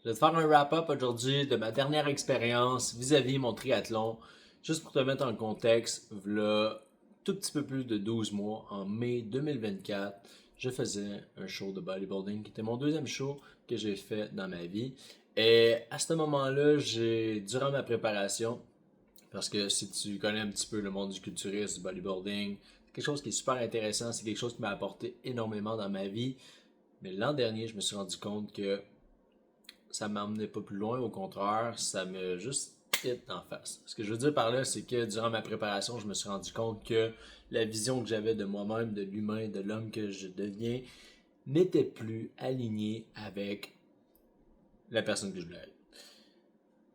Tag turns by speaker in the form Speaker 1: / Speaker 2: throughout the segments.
Speaker 1: Je vais te faire un wrap-up aujourd'hui de ma dernière expérience vis-à-vis mon triathlon. Juste pour te mettre en contexte, voilà tout petit peu plus de 12 mois, en mai 2024, je faisais un show de bodybuilding qui était mon deuxième show que j'ai fait dans ma vie. Et à ce moment-là, durant ma préparation, parce que si tu connais un petit peu le monde du culturisme, du bodybuilding, c'est quelque chose qui est super intéressant, c'est quelque chose qui m'a apporté énormément dans ma vie. Mais l'an dernier, je me suis rendu compte que ça m'emmenait pas plus loin, au contraire, ça me juste hit en face. Ce que je veux dire par là, c'est que durant ma préparation, je me suis rendu compte que la vision que j'avais de moi-même, de l'humain, de l'homme que je deviens, n'était plus alignée avec la personne que je voulais être.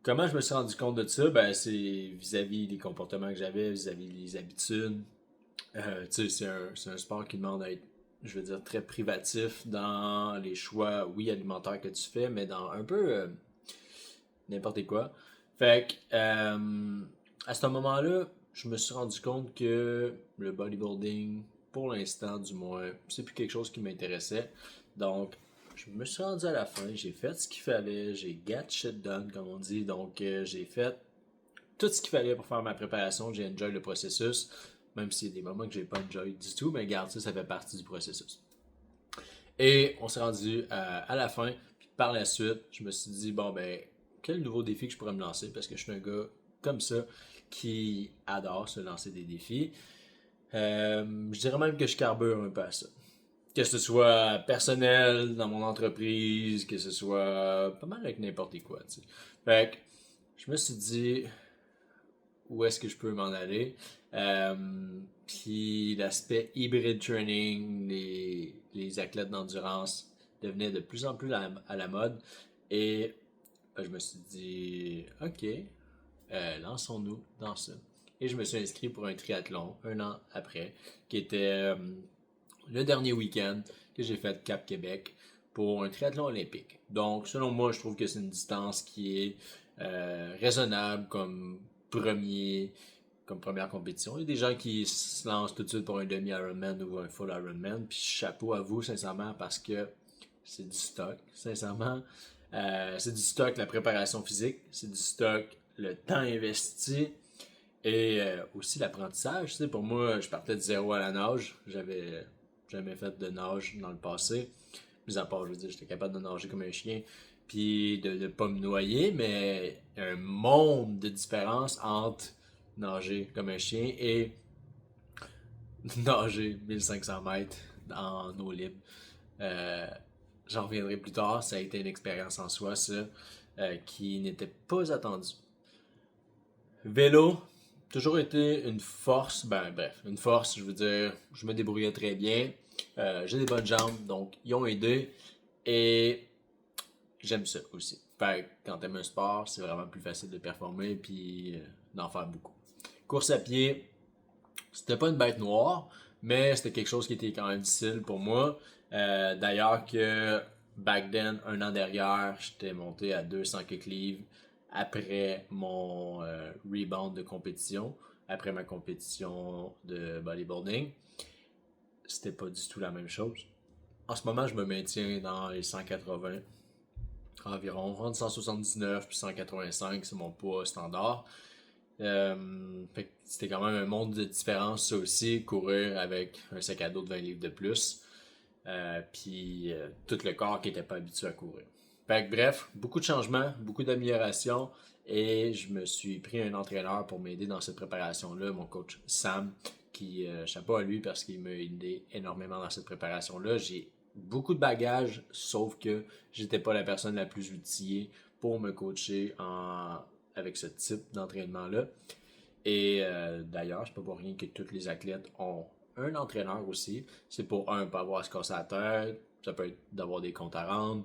Speaker 1: Comment je me suis rendu compte de ça? Ben, c'est vis-à-vis les comportements que j'avais, vis-à-vis les habitudes. Tu sais, c'est un sport qui demande à être, je veux dire, très privatif dans les choix, oui, alimentaires que tu fais, mais dans un peu n'importe quoi. Fait que, à ce moment-là, je me suis rendu compte que le bodybuilding, pour l'instant du moins, c'est plus quelque chose qui m'intéressait. Donc, je me suis rendu à la fin, j'ai fait ce qu'il fallait, j'ai get shit done, comme on dit. Donc, j'ai fait tout ce qu'il fallait pour faire ma préparation, j'ai enjoy le processus, même s'il y a des moments que j'ai pas enjoy du tout, mais garde ça fait partie du processus. Et on s'est rendu à la fin, puis par la suite, je me suis dit, bon ben, quel nouveau défi que je pourrais me lancer, parce que je suis un gars comme ça qui adore se lancer des défis. Je dirais même que je carbure un peu à ça. Que ce soit personnel, dans mon entreprise, que ce soit pas mal avec n'importe quoi, tu sais. Fait que je me suis dit, où est-ce que je peux m'en aller. Euh, Puis l'aspect hybrid training, les athlètes d'endurance devenaient de plus en plus à la mode. Et je me suis dit, ok, lançons-nous dans ça. Et je me suis inscrit pour un triathlon un an après, qui était le dernier week-end que j'ai fait de Cap Québec pour un triathlon olympique. Donc, selon moi, je trouve que c'est une distance qui est raisonnable premier, comme première compétition. Il y a des gens qui se lancent tout de suite pour un demi-Ironman ou un full Ironman. Puis chapeau à vous, sincèrement, parce que c'est du stock. Sincèrement, c'est du stock la préparation physique, c'est du stock le temps investi et aussi l'apprentissage. Tu sais, pour moi, je partais de zéro à la nage. J'avais jamais fait de nage dans le passé. Mis à part, je veux dire, j'étais capable de nager comme un chien puis de ne pas me noyer, mais un monde de différence entre nager comme un chien et nager 1500 mètres en eau libre. Euh, J'en reviendrai plus tard, ça a été une expérience en soi, ça, qui n'était pas attendue. Vélo, toujours été une force, ben bref, une force, je veux dire, je me débrouillais très bien, j'ai des bonnes jambes, donc ils ont aidé, et j'aime ça aussi. Fait que quand t'aimes un sport, c'est vraiment plus facile de performer puis d'en faire beaucoup. Course à pied, c'était pas une bête noire, mais c'était quelque chose qui était quand même difficile pour moi. D'ailleurs que back then, un an derrière, j'étais monté à 200 quelques livres après mon rebound de compétition, après ma compétition de bodybuilding. C'était pas du tout la même chose. En ce moment, je me maintiens dans les 180 environ, entre 179 puis 185, c'est mon poids standard. Fait que c'était quand même un monde de différence, ça aussi, courir avec un sac à dos de 20 livres de plus. Puis tout le corps qui n'était pas habitué à courir. Fait que bref, beaucoup de changements, beaucoup d'améliorations. Et je me suis pris un entraîneur pour m'aider dans cette préparation-là, mon coach Sam, qui, chapeau à lui parce qu'il m'a aidé énormément dans cette préparation-là. J'ai beaucoup de bagages, sauf que j'étais pas la personne la plus outillée pour me coacher avec ce type d'entraînement-là. Et d'ailleurs, c'est pas pour rien que tous les athlètes ont un entraîneur aussi. C'est pour pas avoir à se casser la tête. Ça peut être d'avoir des comptes à rendre.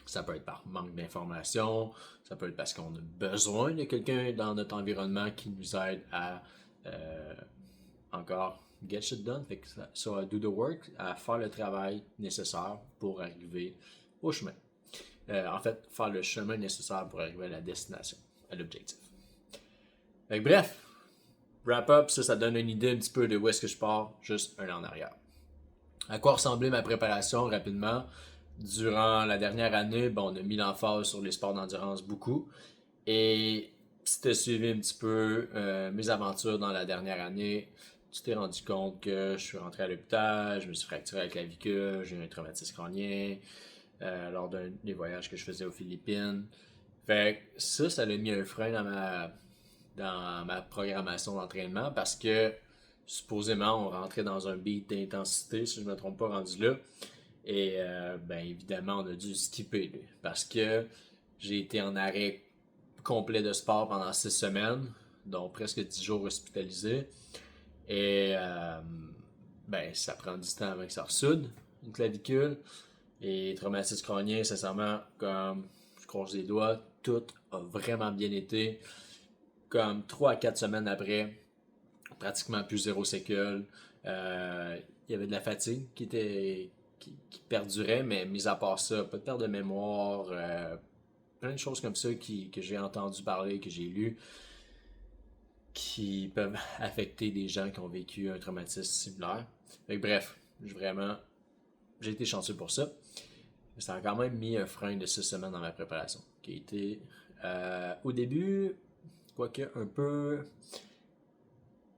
Speaker 1: Ça peut être par manque d'informations. Ça peut être parce qu'on a besoin de quelqu'un dans notre environnement qui nous aide à euh, encore get shit done. Fait que ça do the work, à faire le travail nécessaire pour arriver au chemin. En fait, faire le chemin nécessaire pour arriver à la destination, à l'objectif. Fait que bref, wrap-up, ça donne une idée un petit peu de où est-ce que je pars juste un an en arrière. À quoi ressemblait ma préparation rapidement? durant la dernière année, on a mis l'emphase sur les sports d'endurance beaucoup. Et si tu as suivi un petit peu mes aventures dans la dernière année, tu t'es rendu compte que je suis rentré à l'hôpital, je me suis fracturé la clavicule, j'ai eu un traumatisme crânien lors d'un des voyages que je faisais aux Philippines. Fait que ça a mis un frein dans ma programmation d'entraînement parce que supposément on rentrait dans un beat d'intensité, si je ne me trompe pas, rendu là. Et évidemment, on a dû skipper parce que j'ai été en arrêt complet de sport pendant 6 semaines, donc presque 10 jours hospitalisé. Et ça prend du temps avant que ça ressoude, une clavicule. Et traumatisme crânien, sincèrement, comme je croise les doigts, tout a vraiment bien été. Comme 3 à 4 semaines après, pratiquement plus zéro séquelle. Il y avait de la fatigue qui perdurait, mais mis à part ça, pas de perte de mémoire, plein de choses comme ça que j'ai entendu parler, que j'ai lu, qui peuvent affecter des gens qui ont vécu un traumatisme similaire. Bref, j'ai été chanceux pour ça. Ça a quand même mis un frein de 6 semaines dans ma préparation, qui a été au début, quoique un peu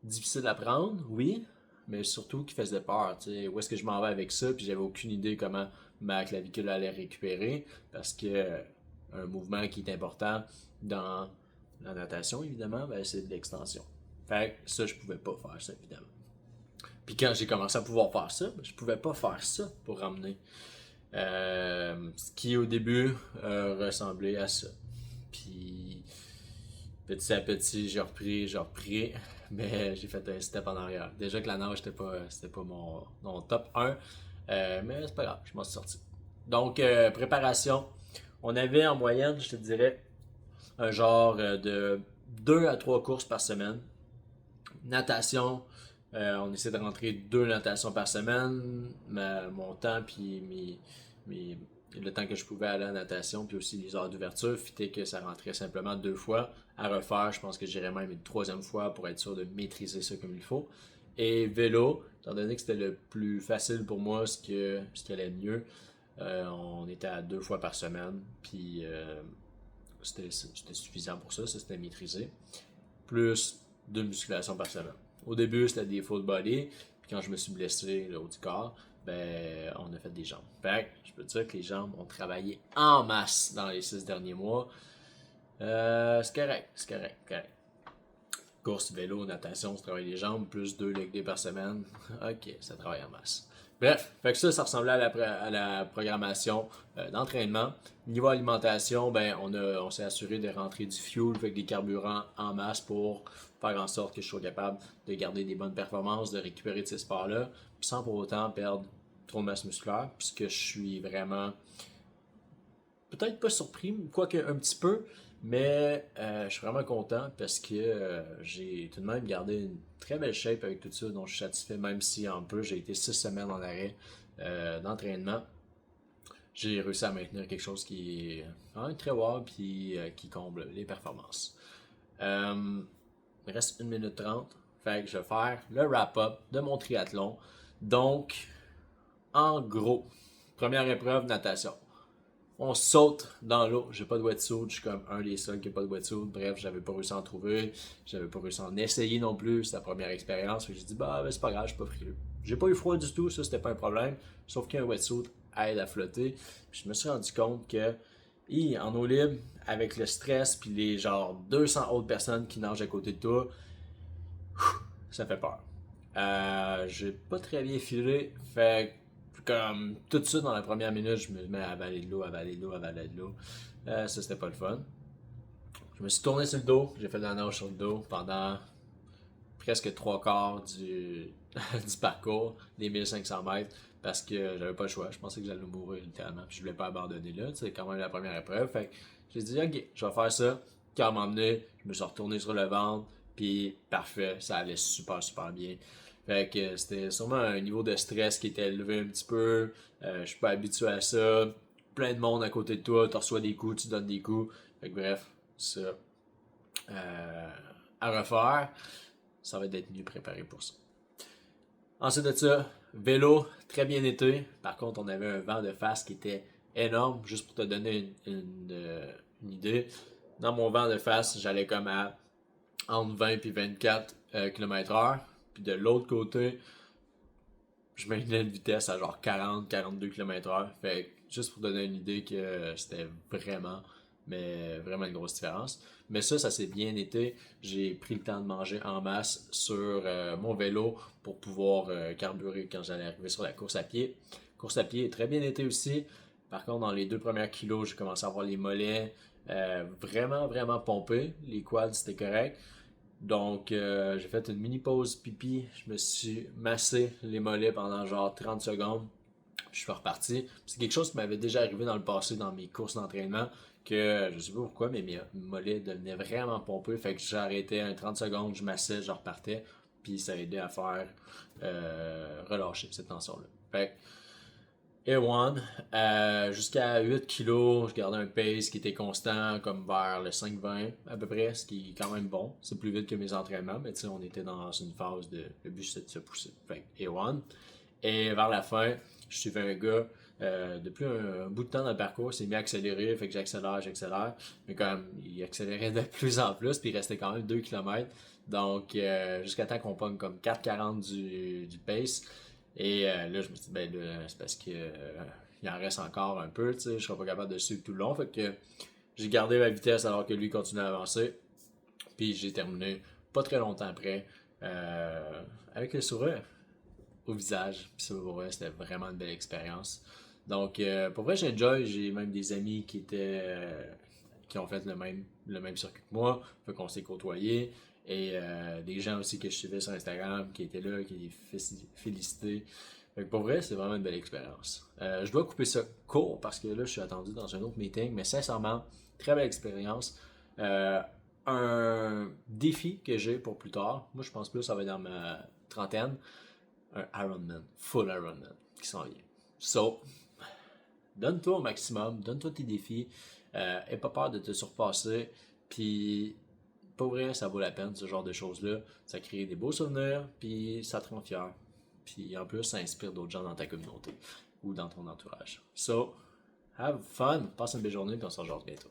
Speaker 1: difficile à prendre, oui, mais surtout qui faisait peur. Où est-ce que je m'en vais avec ça? Puis j'avais aucune idée comment ma clavicule allait récupérer, parce que un mouvement qui est important dans la natation, évidemment, c'est de l'extension. Fait que ça, je pouvais pas faire ça, évidemment. Puis quand j'ai commencé à pouvoir faire ça, je pouvais pas faire ça pour ramener. Ce qui au début ressemblait à ça. Puis petit à petit, j'ai repris, mais j'ai fait un step en arrière. Déjà que la nage, c'était pas mon top 1, mais c'est pas grave, je m'en suis sorti. Donc, préparation, on avait en moyenne, je te dirais, un genre de 2 à 3 courses par semaine. Natation, on essaie de rentrer 2 natations par semaine. Mon temps, puis le temps que je pouvais aller à la natation, puis aussi les heures d'ouverture, fitait que ça rentrait simplement 2 fois à refaire. Je pense que j'irais même une 3e fois pour être sûr de maîtriser ça comme il faut. Et vélo, étant donné que c'était le plus facile pour moi, ce qui allait mieux, on était à 2 fois par semaine, puis c'était suffisant pour ça c'était maîtrisé. Plus 2 musculations par semaine. Au début, c'était des full body, puis quand je me suis blessé le haut du corps, on a fait des jambes. Fait que je peux te dire que les jambes ont travaillé en masse dans les 6 derniers mois. C'est correct. Course, vélo, natation, ça travaille les jambes, plus 2 leg day par semaine. Ok, ça travaille en masse. Bref, fait que ça ressemblait à la programmation d'entraînement. Niveau alimentation, on s'est assuré de rentrer du fuel, fait que des carburants en masse pour faire en sorte que je sois capable de garder des bonnes performances, de récupérer de ces sports-là, puis sans pour autant perdre trop de masse musculaire, puisque je suis vraiment peut-être pas surpris, quoique un petit peu, mais je suis vraiment content parce que j'ai tout de même gardé une très belle shape avec tout ça, dont je suis satisfait, même si en peu j'ai été 6 semaines en arrêt d'entraînement. J'ai réussi à maintenir quelque chose qui est quand même très wow puis qui comble les performances. Il reste 1 minute 30, fait que je vais faire le wrap-up de mon triathlon. Donc, en gros, première épreuve, natation. On saute dans l'eau. J'ai pas de wetsuit. Je suis comme un des seuls qui n'a pas de wetsuit. Bref, j'avais pas réussi à en trouver. J'avais pas réussi à en essayer non plus. C'était la première expérience. J'ai dit, c'est pas grave, je suis pas frileux. J'ai pas eu froid du tout. Ça, c'était pas un problème. Sauf qu'un wetsuit aide à flotter. Puis je me suis rendu compte que, en eau libre, avec le stress, puis les genre 200 autres personnes qui nagent à côté de toi, ça fait peur. J'ai pas très bien filé. Fait comme tout de suite dans la première minute, je me mets à avaler de l'eau. Ça, c'était pas le fun. Je me suis tourné sur le dos, j'ai fait de la nage sur le dos pendant presque 3 quarts du parcours, des 1500 mètres, parce que j'avais pas le choix. Je pensais que j'allais mourir littéralement, puis je voulais pas abandonner là. C'est quand même la première épreuve. Fait que j'ai dit, ok, je vais faire ça. Quand m'emmener, je me suis retourné sur le ventre, puis parfait, ça allait super bien. Fait que c'était sûrement un niveau de stress qui était élevé un petit peu. Je suis pas habitué à ça. Plein de monde à côté de toi, tu reçois des coups, tu donnes des coups. Fait que bref, ça à refaire. Ça va être mieux préparé pour ça. Ensuite de ça, vélo, très bien été. Par contre, on avait un vent de face qui était énorme. Juste pour te donner une idée, dans mon vent de face, j'allais comme à entre 20 et 24 km/h. Puis de l'autre côté, je maintenais une vitesse à genre 40-42 km/h. Fait que juste pour donner une idée que c'était vraiment, mais vraiment une grosse différence. Mais ça s'est bien été. J'ai pris le temps de manger en masse sur mon vélo pour pouvoir carburer quand j'allais arriver sur la course à pied. Course à pied est très bien été aussi. Par contre, dans les 2 premiers kilos, j'ai commencé à avoir les mollets vraiment, vraiment pompés. Les quads, c'était correct. Donc, j'ai fait une mini pause pipi. Je me suis massé les mollets pendant genre 30 secondes. Puis je suis reparti. C'est quelque chose qui m'avait déjà arrivé dans le passé dans mes courses d'entraînement. Que je sais pas pourquoi, mais mes mollets devenaient vraiment pompeux. Fait que j'arrêtais un 30 secondes, je massais, je repartais. Puis ça a aidé à faire relâcher cette tension-là. Fait que A1, jusqu'à 8 kilos, je gardais un pace qui était constant, comme vers le 5-20 à peu près, ce qui est quand même bon. C'est plus vite que mes entraînements, mais tu sais, on était dans une phase de. Le but c'est de se pousser. Fait que A1. Et vers la fin, je suivais un gars, depuis un bout de temps dans le parcours, il s'est mis à accélérer, fait que j'accélère. Mais comme il accélérait de plus en plus, puis il restait quand même 2 km. Donc, jusqu'à temps qu'on pogne comme 4,40 du pace. Et là, je me suis dit, ben là, c'est parce que il en reste encore un peu, tu sais, je serai pas capable de suivre tout le long. Fait que j'ai gardé ma vitesse alors que lui continuait à avancer. Puis j'ai terminé pas très longtemps après, avec le sourire au visage. Puis ça, pour vrai, c'était vraiment une belle expérience. Donc, pour vrai, j'ai enjoy. J'ai même des amis qui ont fait le même circuit que moi. Fait qu'on s'est côtoyés. Et des gens aussi que je suivais sur Instagram qui étaient là, qui félicitaient. Fait que pour vrai, c'est vraiment une belle expérience. Je dois couper ça court parce que là, je suis attendu dans un autre meeting. Mais sincèrement, très belle expérience. Euh, un défi que j'ai pour plus tard, moi je pense plus que ça va être dans ma trentaine, un Ironman, full Ironman qui s'en vient. So, donne-toi au maximum, donne-toi tes défis, aie pas peur de te surpasser, puis pour vrai, ça vaut la peine ce genre de choses-là. Ça crée des beaux souvenirs, puis ça te rend fier. Puis en plus, ça inspire d'autres gens dans ta communauté ou dans ton entourage. So, have fun, passe une belle journée, puis on se rejoint bientôt.